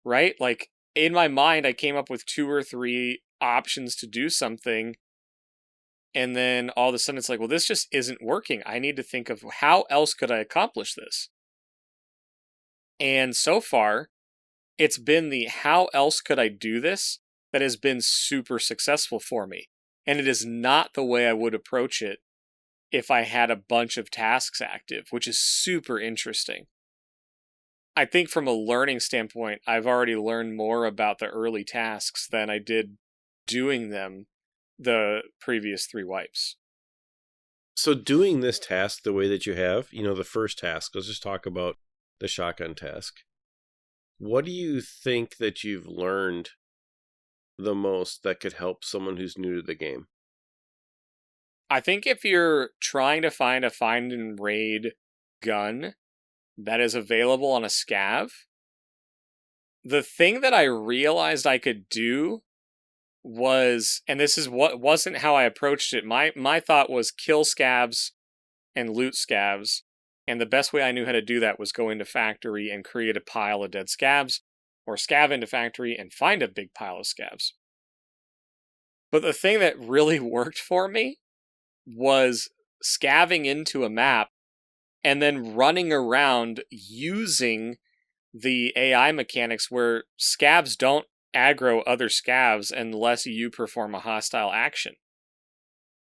right? Like in my mind, I came up with 2 or 3 options to do something. And then all of a sudden it's like, well, this just isn't working. I need to think of how else could I accomplish this? And so far, it's been the how else could I do this that has been super successful for me. And it is not the way I would approach it if I had a bunch of tasks active, which is super interesting. I think from a learning standpoint, I've already learned more about the early tasks than I did doing them. the previous 3 wipes. So doing this task the way that you have, the first task, let's just talk about the shotgun task. What do you think that you've learned the most that could help someone who's new to the game? I think if you're trying to find a find and raid gun that is available on a scav, the thing that I realized I could do was, and this is what wasn't how I approached it. My thought was kill scavs and loot scavs, and the best way I knew how to do that was go into factory and create a pile of dead scavs, or scav into factory and find a big pile of scavs. But the thing that really worked for me was scavving into a map and then running around using the AI mechanics where scavs don't aggro other scavs unless you perform a hostile action.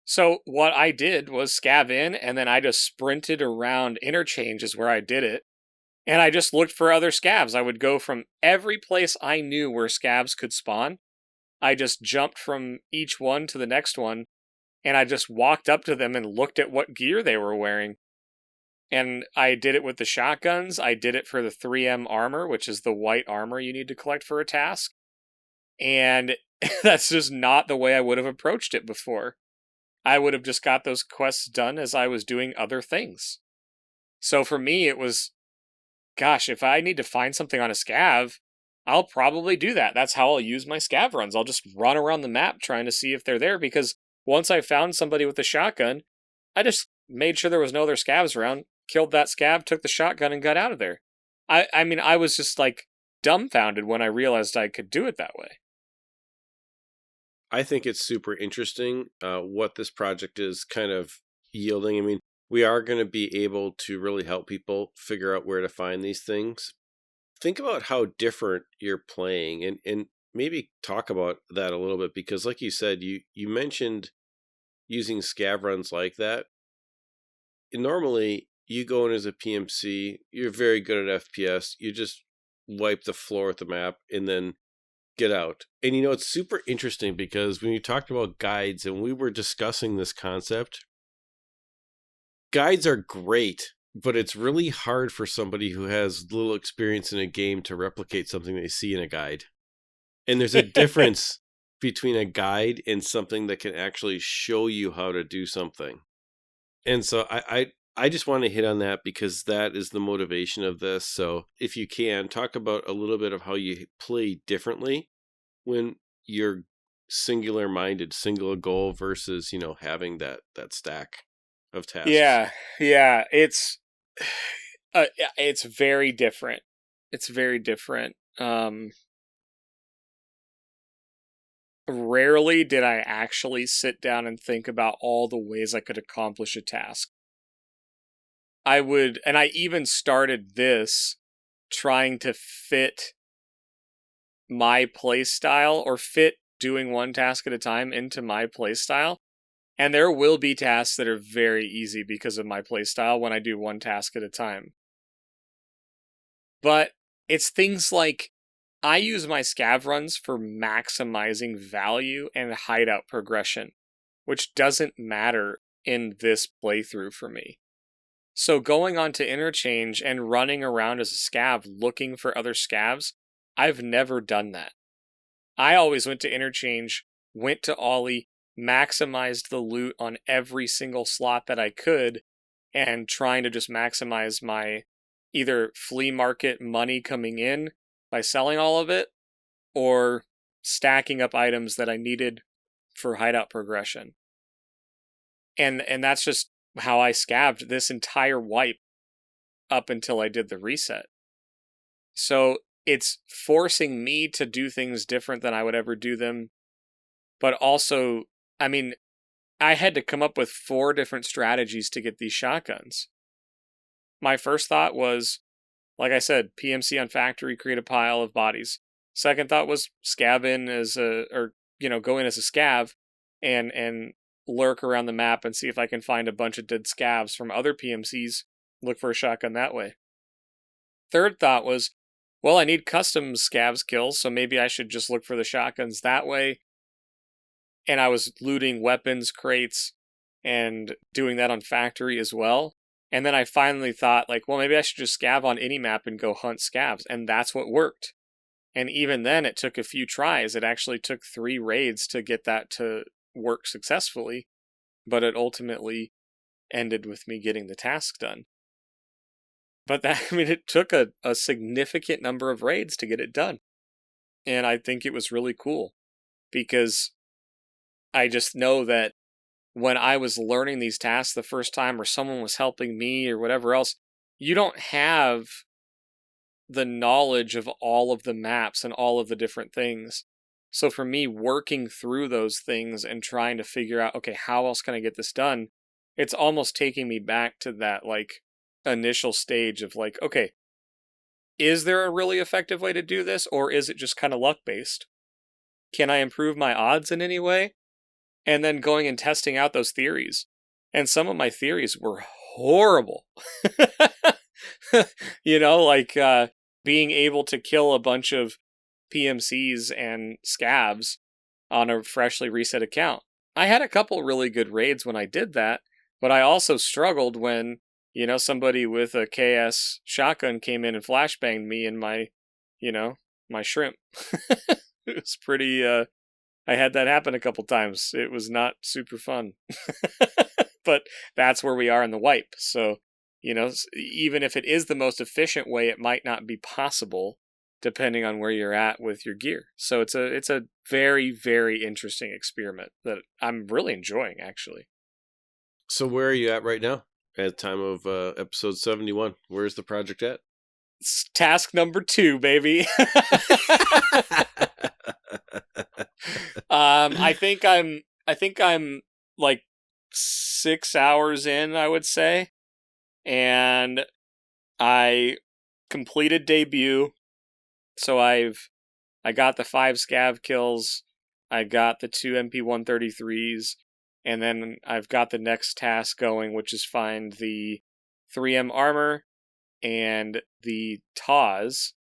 So what I did was scav in, and then I just sprinted around interchanges where I did it, and I just looked for other scavs. I would go from every place I knew where scavs could spawn. I just jumped from each one to the next one, and I just walked up to them and looked at what gear they were wearing. And I did it with the shotguns. I did it for the 3M armor, which is the white armor you need to collect for a task. And that's just not the way I would have approached it before. I would have just got those quests done as I was doing other things. So for me, it was, gosh, if I need to find something on a scav, I'll probably do that. That's how I'll use my scav runs. I'll just run around the map trying to see if they're there, because once I found somebody with a shotgun, I just made sure there was no other scavs around, killed that scav, took the shotgun, and got out of there. I mean, I was just like dumbfounded when I realized I could do it that way. I think it's super interesting what this project is kind of yielding. I mean, we are going to be able to really help people figure out where to find these things. Think about how different you're playing, and maybe talk about that a little bit, because like you said, you mentioned using scav runs like that. And normally, you go in as a PMC, you're very good at FPS, you just wipe the floor with the map and then get out. And it's super interesting because when you talked about guides and we were discussing this concept, guides are great, but it's really hard for somebody who has little experience in a game to replicate something they see in a guide. And there's a difference between a guide and something that can actually show you how to do something. And so I just want to hit on that because that is the motivation of this. So if you can, talk about a little bit of how you play differently when you're singular-minded, single goal versus, having that stack of tasks. Yeah, it's very different. It's very different. Rarely did I actually sit down and think about all the ways I could accomplish a task. And I even started this trying to fit my playstyle, or fit doing one task at a time into my playstyle. And there will be tasks that are very easy because of my playstyle when I do one task at a time. But it's things like, I use my scav runs for maximizing value and hideout progression, which doesn't matter in this playthrough for me. So going on to interchange and running around as a scav looking for other scavs, I've never done that. I always went to interchange, went to Ollie, maximized the loot on every single slot that I could, and trying to just maximize my either flea market money coming in by selling all of it, or stacking up items that I needed for hideout progression. And that's just how I scavved this entire wipe up until I did the reset. So it's forcing me to do things different than I would ever do them. But also, I mean, I had to come up with 4 different strategies to get these shotguns. My first thought was, like I said, PMC on factory, create a pile of bodies. Second thought was go in as a scav and lurk around the map and see if I can find a bunch of dead scavs from other PMCs, look for a shotgun that way. Third thought was, well, I need custom scavs kills, so maybe I should just look for the shotguns that way. and I was looting weapons crates and doing that on factory as well. And then I finally thought, like, well, maybe I should just scav on any map and go hunt scavs. And that's what worked. And even then, it took a few tries. It actually took 3 raids to get that to work successfully. But it ultimately ended with me getting the task done. But that, I mean, it took a significant number of raids to get it done. And I think it was really cool. Because I just know that when I was learning these tasks the first time, or someone was helping me or whatever else, you don't have the knowledge of all of the maps and all of the different things. So for me, working through those things and trying to figure out, okay, how else can I get this done? It's almost taking me back to that like initial stage of like, okay, is there a really effective way to do this, or is it just kind of luck based? Can I improve my odds in any way? And then going and testing out those theories. And some of my theories were horrible. You know, like being able to kill a bunch of PMCs and scavs on a freshly reset account. I had a couple really good raids when I did that, but I also struggled when, you know, somebody with a KS shotgun came in and flashbanged me in my, you know, my shrimp. It was pretty, I had that happen a couple times. It was not super fun. But that's where we are in the wipe. So, you know, even if it is the most efficient way, it might not be possible depending on where you're at with your gear. So it's a very, very interesting experiment that I'm really enjoying, actually. So where are you at right now at the time of episode 71? Where's the project at? It's task number 2, baby. I think I'm like 6 hours in, I would say. And I completed debut. So I got the 5 scav kills. I got the 2 MP133s. And then I've got the next task going, which is find the 3M armor and the TAWs.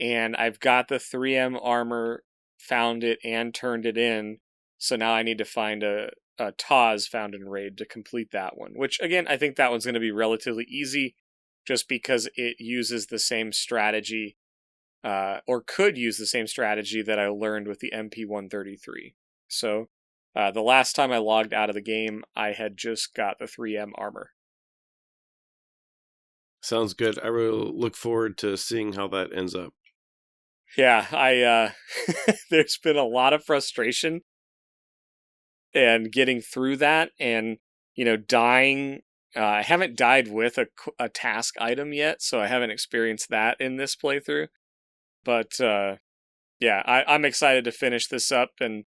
And I've got the 3M armor, found it, and turned it in. So now I need to find a TAWs found in raid to complete that one. Which, again, I think that one's going to be relatively easy just because it uses the same strategy, or could use the same strategy that I learned with the MP133. So the last time I logged out of the game, I had just got the 3M armor. Sounds good. I really look forward to seeing how that ends up. Yeah, I there's been a lot of frustration and getting through that, and you know, dying. I haven't died with a task item yet, so I haven't experienced that in this playthrough. But yeah, I'm excited to finish this up, and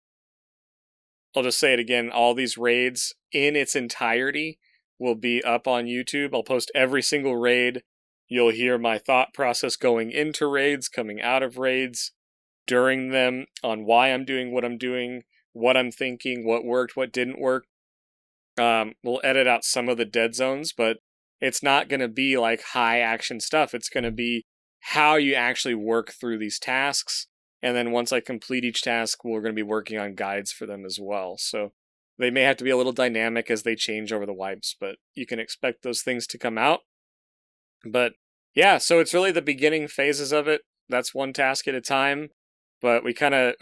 I'll just say it again: all these raids in its entirety will be up on YouTube. I'll post every single raid. You'll hear my thought process going into raids, coming out of raids, during them, on why I'm doing what I'm doing, what I'm thinking, what worked, what didn't work. We'll edit out some of the dead zones, but it's not going to be like high action stuff. It's going to be how you actually work through these tasks. And then once I complete each task, we're going to be working on guides for them as well. So they may have to be a little dynamic as they change over the wipes, but you can expect those things to come out. But yeah, so it's really the beginning phases of it. That's one task at a time. But we kind of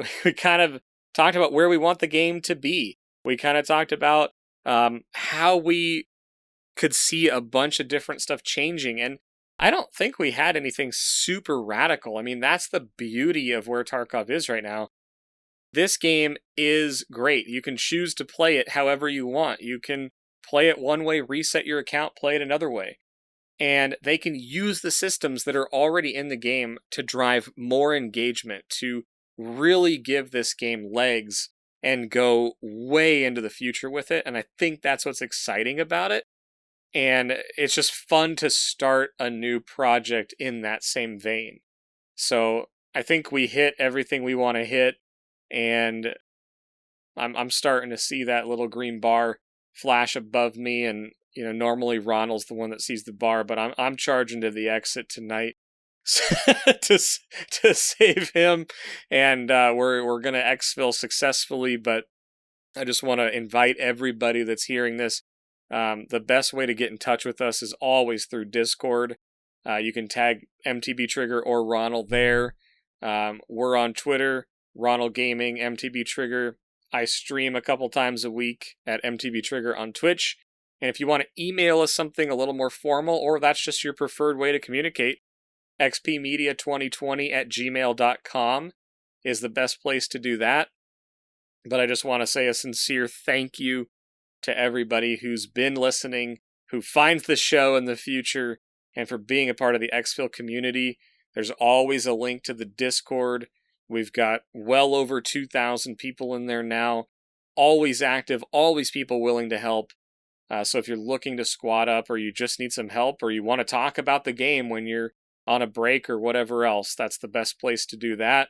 talked about where we want the game to be. We kind of talked about how we could see a bunch of different stuff changing. And I don't think we had anything super radical. I mean, that's the beauty of where Tarkov is right now. This game is great. You can choose to play it however you want. You can play it one way, reset your account, play it another way. And they can use the systems that are already in the game to drive more engagement, to really give this game legs and go way into the future with it. And I think that's what's exciting about it. And it's just fun to start a new project in that same vein. So I think we hit everything we want to hit. And I'm starting to see that little green bar flash above me, and you know, normally Ronal's the one that sees the bar, but I'm charging to the exit tonight to save him, and we're gonna EXFIL successfully. But I just want to invite everybody that's hearing this. The best way to get in touch with us is always through Discord. You can tag MTBtrigger or Ronal there. We're on Twitter, Ronal Gaming, MTBtrigger. I stream a couple times a week at MTBtrigger on Twitch. And if you want to email us something a little more formal, or that's just your preferred way to communicate, XPmedia2020@gmail.com is the best place to do that. But I just want to say a sincere thank you to everybody who's been listening, who finds the show in the future, and for being a part of the EXFIL community. There's always a link to the Discord. We've got well over 2,000 people in there now. Always active, always people willing to help. So if you're looking to squad up, or you just need some help, or you want to talk about the game when you're on a break or whatever else, that's the best place to do that.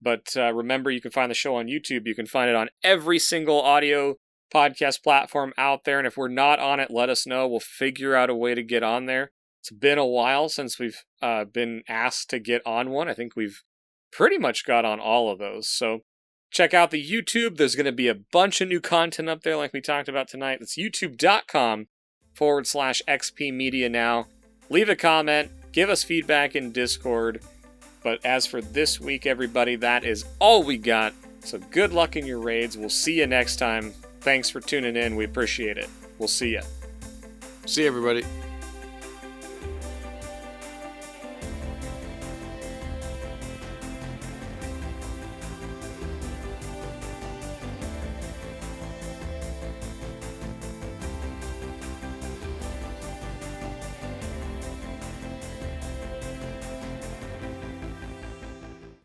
But remember, you can find the show on YouTube. You can find it on every single audio podcast platform out there. And if we're not on it, let us know. We'll figure out a way to get on there. It's been a while since we've been asked to get on one. I think we've pretty much got on all of those. So check out the YouTube. There's going to be a bunch of new content up there like we talked about tonight. It's youtube.com/XPMediaNow. Leave a comment. Give us feedback in Discord. But as for this week, everybody, that is all we got. So good luck in your raids. We'll see you next time. Thanks for tuning in. We appreciate it. We'll see you. See you, everybody.